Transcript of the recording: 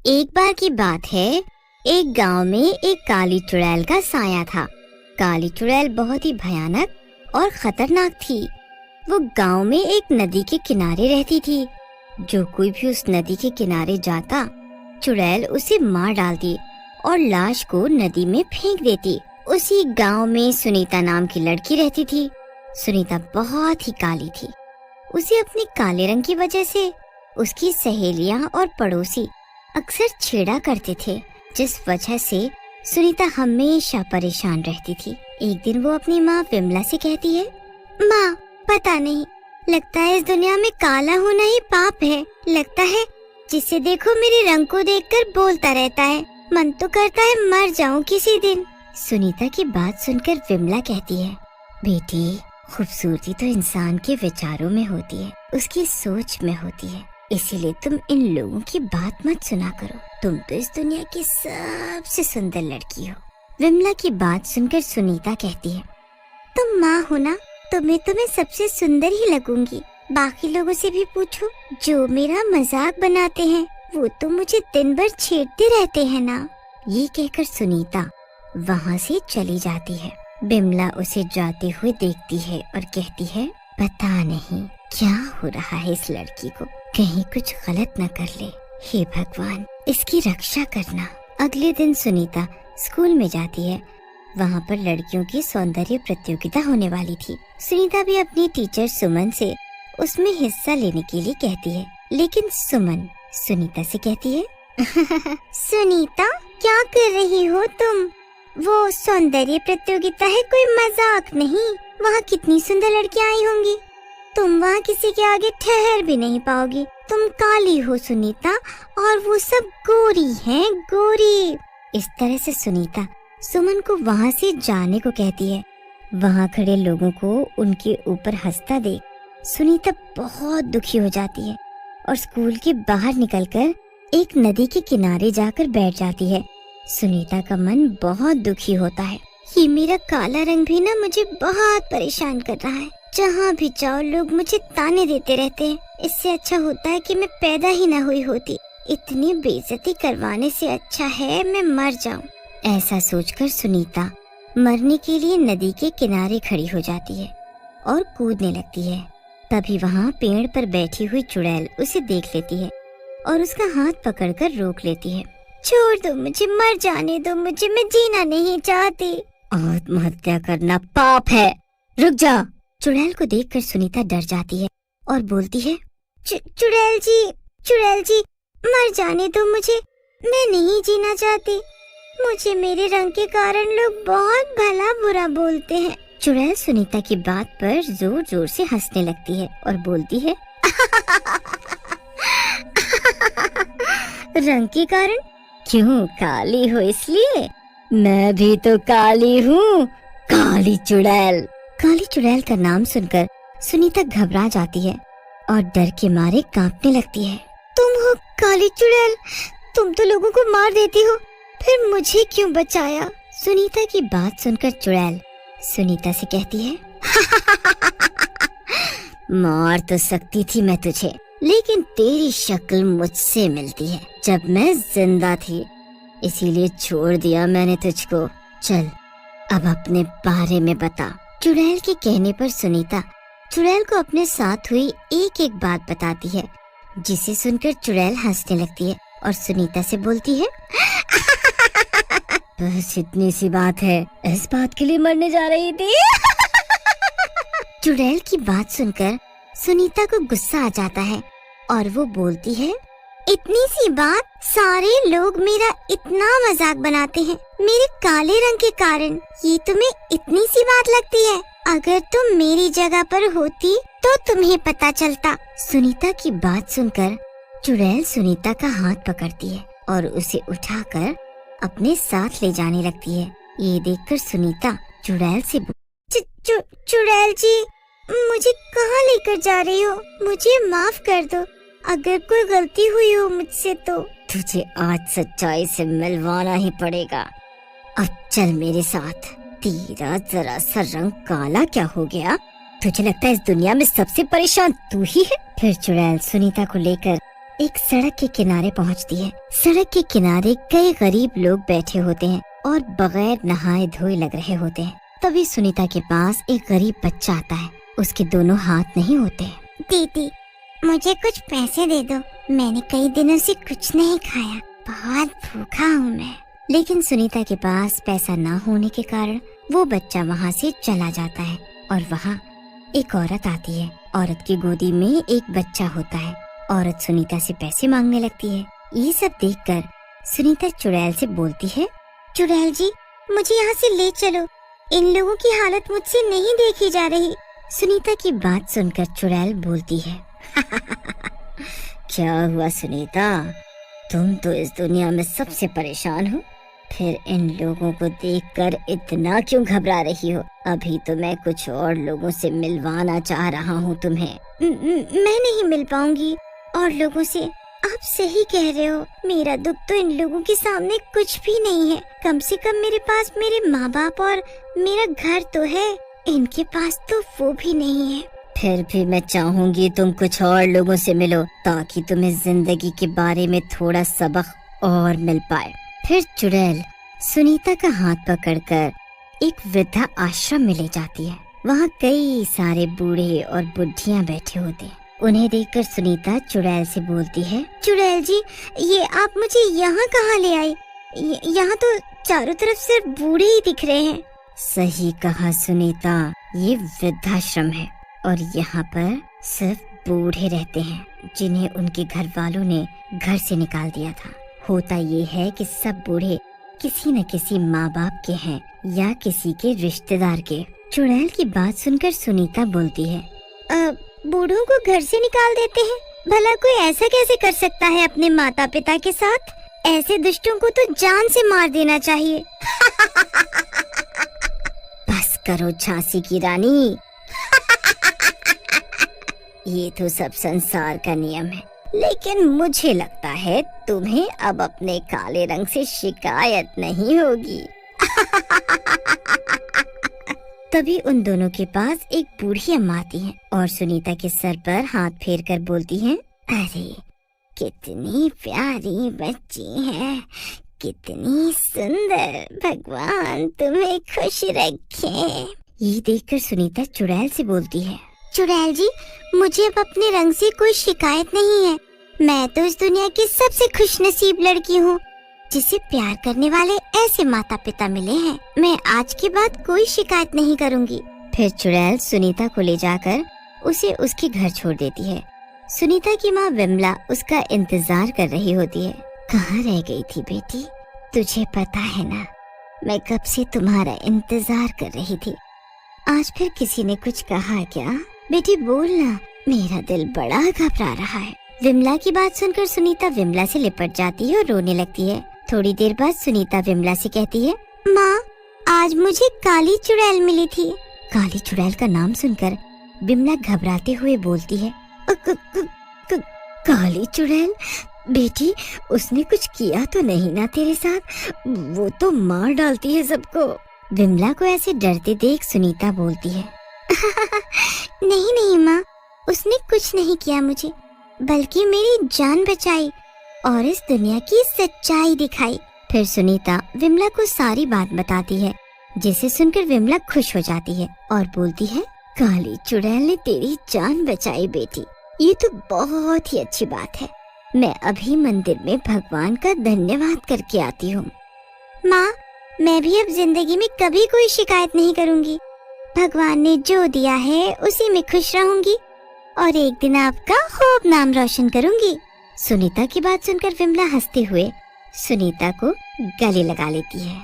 एक बार की बात है, एक गांव में एक काली चुड़ैल का साया था। काली चुड़ैल बहुत ही भयानक और खतरनाक थी। वो गांव में एक नदी के किनारे रहती थी। जो कोई भी उस नदी के किनारे जाता, चुड़ैल उसे मार डालती और लाश को नदी में फेंक देती। उसी गांव में सुनीता नाम की लड़की रहती थी। सुनीता बहुत ही काली थी। उसे अपने काले रंग की वजह से उसकी सहेलियां और पड़ोसी अक्सर छेड़ा करते थे, जिस वजह से सुनीता हमेशा परेशान रहती थी। एक दिन वो अपनी माँ विमला से कहती है, माँ, पता नहीं, लगता है इस दुनिया में काला होना ही पाप है। लगता है जिसे देखो मेरे रंग को देखकर बोलता रहता है। मन तो करता है मर जाऊं किसी दिन। सुनीता की बात सुनकर विमला कहती है, बेटी, खूबसूरती तो इंसान के विचारों में होती है, उसकी सोच में होती है। इसीलिए तुम इन लोगों की बात मत सुना करो। तुम तो इस दुनिया की सबसे सुंदर लड़की हो। विमला की बात सुनकर सुनीता कहती है, तुम माँ हो ना, तुम्हें तो मैं सबसे सुंदर ही लगूंगी। बाकी लोगों से भी पूछो, जो मेरा मजाक बनाते हैं वो तो मुझे दिन भर छेड़ते रहते हैं ना। ये कहकर सुनीता वहाँ से चली जाती है। विमला उसे जाते हुए देखती है और कहती है, पता नहीं क्या हो रहा है इस लड़की को, कहीं कुछ गलत न कर ले। हे भगवान, इसकी रक्षा करना। अगले दिन सुनीता स्कूल में जाती है। वहाँ पर लड़कियों की सौंदर्य प्रतियोगिता होने वाली थी। सुनीता भी अपनी टीचर सुमन से उसमें हिस्सा लेने के लिए कहती है, लेकिन सुमन सुनीता से कहती है, सुनीता, क्या कर रही हो तुम? वो सौंदर्य प्रतियोगिता है, कोई मजाक नहीं। वहाँ कितनी सुंदर लड़कियाँ आई होंगी, तुम वहाँ किसी के आगे ठहर भी नहीं पाओगी। तुम काली हो सुनीता, और वो सब गोरी हैं, गोरी। इस तरह से सुनीता सुमन को वहाँ से जाने को कहती है। वहाँ खड़े लोगों को उनके ऊपर हंसता देख सुनीता बहुत दुखी हो जाती है और स्कूल के बाहर निकलकर एक नदी के किनारे जाकर बैठ जाती है। सुनीता का मन बहुत दुखी होता है। ये मेरा काला रंग भी ना मुझे बहुत परेशान कर रहा है। जहाँ भी जाओ लोग मुझे ताने देते रहते हैं। इससे अच्छा होता है कि मैं पैदा ही ना हुई होती। इतनी बेइज्जती करवाने से अच्छा है मैं मर जाऊं। ऐसा सोचकर सुनीता मरने के लिए नदी के किनारे खड़ी हो जाती है और कूदने लगती है। तभी वहाँ पेड़ पर बैठी हुई चुड़ैल उसे देख लेती है और उसका हाथ पकड़कर रोक लेती है। छोड़ दो मुझे, मर जाने दो मुझे, मैं जीना नहीं चाहती। आत्महत्या करना पाप है, रुक जा। चुड़ैल को देखकर सुनीता डर जाती है और बोलती है, चुड़ैल जी, मर जाने दो मुझे, मैं नहीं जीना चाहती। मुझे मेरे रंग के कारण लोग बहुत भला बुरा बोलते हैं। चुड़ैल सुनीता की बात पर जोर जोर से हंसने लगती है और बोलती है, रंग के कारण? क्यों, काली हो इसलिए? मैं भी तो काली हूँ, काली चुड़ैल। काली चुड़ैल का नाम सुनकर सुनीता घबरा जाती है और डर के मारे कांपने लगती है। तुम हो काली चुड़ैल, तुम तो लोगों को मार देती हो, फिर मुझे क्यों बचाया? सुनीता की बात सुनकर चुड़ैल सुनीता से कहती है, मार तो सकती थी मैं तुझे, लेकिन तेरी शक्ल मुझसे मिलती है जब मैं जिंदा थी, इसीलिए छोड़ दिया मैंने तुझको। चल अब अपने बारे में बता। चुड़ैल के कहने पर सुनीता चुड़ैल को अपने साथ हुई एक एक बात बताती है, जिसे सुनकर चुड़ैल हंसने लगती है और सुनीता से बोलती है, बस इतनी सी बात है, इस बात के लिए मरने जा रही थी। चुड़ैल की बात सुनकर सुनीता को गुस्सा आ जाता है और वो बोलती है, इतनी सी बात? सारे लोग मेरा इतना मजाक बनाते हैं मेरे काले रंग के कारण, ये तुम्हें इतनी सी बात लगती है? अगर तुम मेरी जगह पर होती तो तुम्हें पता चलता। सुनीता की बात सुनकर चुड़ैल सुनीता का हाथ पकड़ती है और उसे उठाकर अपने साथ ले जाने लगती है। ये देखकर सुनीता चुड़ैल से चुड़ैल जी, मुझे कहाँ लेकर जा रही हो? मुझे माफ कर दो, अगर कोई गलती हुई हो मुझसे तो। तुझे आज सच्चाई से मिलवाना ही पड़ेगा। अब चल मेरे साथ। तेरा जरा सा रंग काला क्या हो गया? तुझे लगता है इस दुनिया में सबसे परेशान तू ही है? फिर चुड़ैल सुनीता को लेकर एक सड़क के किनारे पहुंचती है। सड़क के किनारे कई गरीब लोग बैठे होते हैं और बगैर नहाए धोए लग रहे होते हैं। तभी सुनीता के पास एक गरीब बच्चा आता है। उसके दोनों हाथ नहीं होते। दीदी, मुझे कुछ पैसे दे दो, मैंने कई दिनों से कुछ नहीं खाया, बहुत भूखा हूँ मैं। लेकिन सुनीता के पास पैसा ना होने के कारण वो बच्चा वहाँ से चला जाता है और वहाँ एक औरत आती है। औरत की गोदी में एक बच्चा होता है। औरत सुनीता से पैसे मांगने लगती है। ये सब देखकर सुनीता चुड़ैल से बोलती है, चुड़ैल जी, मुझे यहाँ से ले चलो, इन लोगों की हालत मुझसे नहीं देखी जा रही। सुनीता की बात सुनकर चुड़ैल बोलती है, क्या हुआ सुनीता, तुम तो इस दुनिया में सबसे परेशान हो, फिर इन लोगों को देखकर इतना क्यों घबरा रही हो? अभी तो मैं कुछ और लोगों से मिलवाना चाह रहा हूँ तुम्हें। मैं नहीं मिल पाऊंगी और लोगों से। आप सही कह रहे हो, मेरा दुख तो इन लोगों के सामने कुछ भी नहीं है। कम से कम मेरे पास मेरे माँ बाप और मेरा घर तो है, इनके पास तो वो भी नहीं है। फिर भी मैं चाहूंगी तुम कुछ और लोगों से मिलो ताकि तुम्हें जिंदगी के बारे में थोड़ा सबक और मिल पाए। फिर चुड़ैल सुनीता का हाथ पकड़कर एक वृद्धा आश्रम में ले जाती है। वहाँ कई सारे बूढ़े और बुढ़ियाँ बैठे होते हैं। उन्हें देखकर सुनीता चुड़ैल से बोलती है, चुड़ैल जी, ये आप मुझे यहाँ कहाँ ले आई? यहाँ तो चारों तरफ सिर्फ बूढ़े ही दिख रहे हैं। सही कहा सुनीता, ये वृद्धाश्रम है और यहाँ पर सिर्फ बूढ़े रहते हैं जिन्हें उनके घर वालों ने घर से निकाल दिया था। होता ये है कि सब बूढ़े किसी न किसी माँ बाप के हैं या किसी के रिश्तेदार के। चुड़ैल की बात सुनकर सुनीता बोलती है, बूढ़ों को घर से निकाल देते हैं? भला कोई ऐसा कैसे कर सकता है अपने माता पिता के साथ? ऐसे दुष्टों को तो जान से मार देना चाहिए। बस करो झांसी की रानी, ये तो सब संसार का नियम है, लेकिन मुझे लगता है तुम्हें अब अपने काले रंग से शिकायत नहीं होगी। तभी उन दोनों के पास एक बूढ़ी अम्मा आती है और सुनीता के सर पर हाथ फेरकर बोलती हैं, अरे कितनी प्यारी बच्ची है, कितनी सुंदर, भगवान तुम्हें खुश रखे। ये देखकर सुनीता चुड़ैल से बोलती है, चुड़ैल जी, मुझे अब अपने रंग से कोई शिकायत नहीं है। मैं तो इस दुनिया की सबसे खुशनसीब लड़की हूँ जिसे प्यार करने वाले ऐसे माता पिता मिले हैं। मैं आज के बाद कोई शिकायत नहीं करूँगी। फिर चुड़ैल सुनीता को ले जाकर उसे उसके घर छोड़ देती है। सुनीता की माँ विमला उसका इंतजार कर रही होती है। कहाँ रह गई थी बेटी? तुझे पता है ना, मैं कब से तुम्हारा इंतजार कर रही थी। आज फिर किसी ने कुछ कहा क्या? बेटी बोलना, मेरा दिल बड़ा घबरा रहा है। विमला की बात सुनकर सुनीता विमला से लिपट जाती है और रोने लगती है। थोड़ी देर बाद सुनीता विमला से कहती है, माँ, आज मुझे काली चुड़ैल मिली थी। काली चुड़ैल का नाम सुनकर विमला घबराते हुए बोलती है, काली चुड़ैल? बेटी, उसने कुछ किया तो नहीं ना तेरे साथ? वो तो मार डालती है सबको। विमला को ऐसे डरते देख सुनीता बोलती है, नहीं नहीं माँ, उसने कुछ नहीं किया मुझे, बल्कि मेरी जान बचाई और इस दुनिया की सच्चाई दिखाई। फिर सुनीता विमला को सारी बात बताती है, जिसे सुनकर विमला खुश हो जाती है और बोलती है, काली चुड़ैल ने तेरी जान बचाई बेटी, ये तो बहुत ही अच्छी बात है। मैं अभी मंदिर में भगवान का धन्यवाद करके आती हूँ। माँ, मैं भी अब जिंदगी में कभी कोई शिकायत नहीं करूँगी। भगवान ने जो दिया है उसी में खुश रहूंगी और एक दिन आपका खूब नाम रोशन करूंगी। सुनीता की बात सुनकर विमला हंसते हुए सुनीता को गले लगा लेती है।